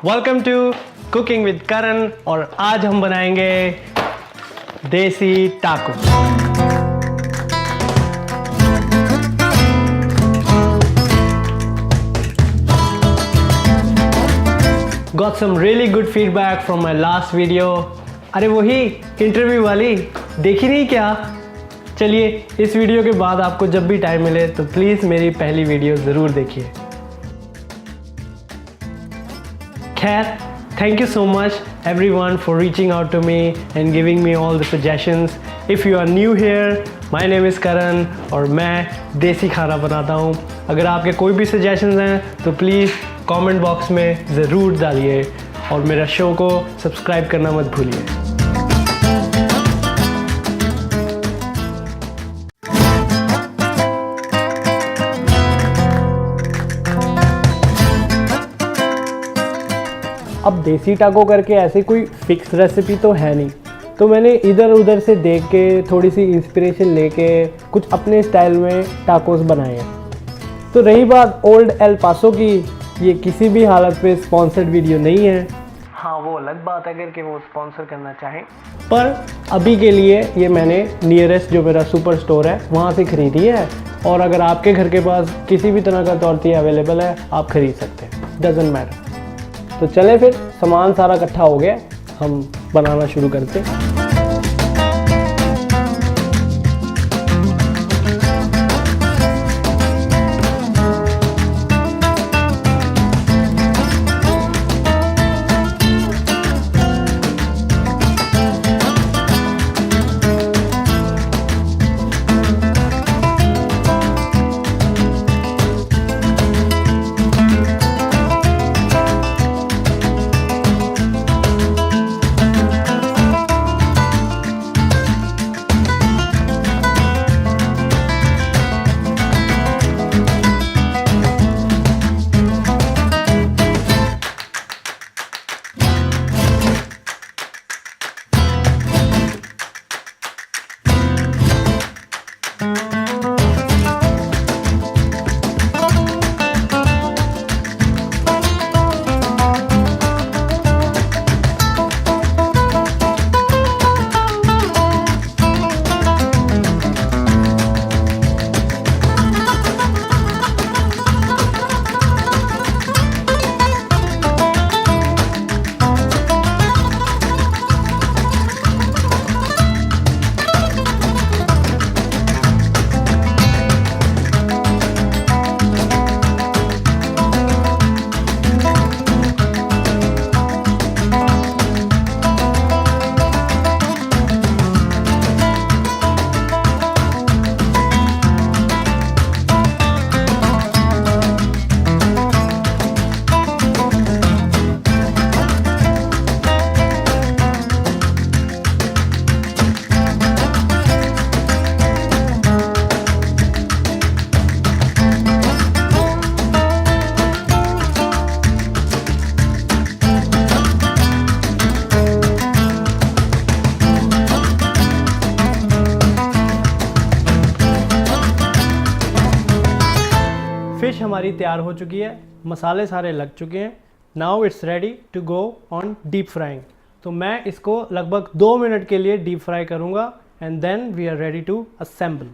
Welcome to cooking with करण और आज हम बनाएंगे देसी टाको। Got some really good feedback from my last video। अरे वही इंटरव्यू वाली देखी नहीं क्या? चलिए इस वीडियो के बाद आपको जब भी टाइम मिले तो प्लीज़ मेरी पहली वीडियो ज़रूर देखिए। खैर, thank you so much everyone for reaching out to me and giving me all the suggestions। If you are new here, my name is Karan और मैं देसी खाना बनाता हूँ। अगर आपके कोई भी suggestions हैं तो प्लीज़ कमेंट बॉक्स में ज़रूर डालिए और मेरा शो को सब्सक्राइब करना मत भूलिए। अब देसी टाको करके ऐसे कोई फिक्स रेसिपी तो है नहीं, तो मैंने इधर उधर से देख के थोड़ी सी इंस्पिरेशन लेके कुछ अपने स्टाइल में टाकोस बनाए हैं। तो रही बात ओल्ड एल पासो की, ये किसी भी हालत पे स्पॉन्सर्ड वीडियो नहीं है। हाँ, वो अलग बात है अगर कि वो स्पॉन्सर करना चाहें, पर अभी के लिए ये मैंने नियरेस्ट जो मेरा सुपर स्टोर है वहाँ से ख़रीदी है। और अगर आपके घर के पास किसी भी तरह का तौरती अवेलेबल है आप ख़रीद सकते हैं, डजेंट मैटर। तो चले फिर, सामान सारा इकट्ठा हो गया, हम बनाना शुरू करते हैं। फिश हमारी तैयार हो चुकी है, मसाले सारे लग चुके हैं। Now it's ready to go on deep frying. तो मैं इसको लगभग 2 मिनट के लिए डीप फ्राई करूँगा and then we are ready to assemble.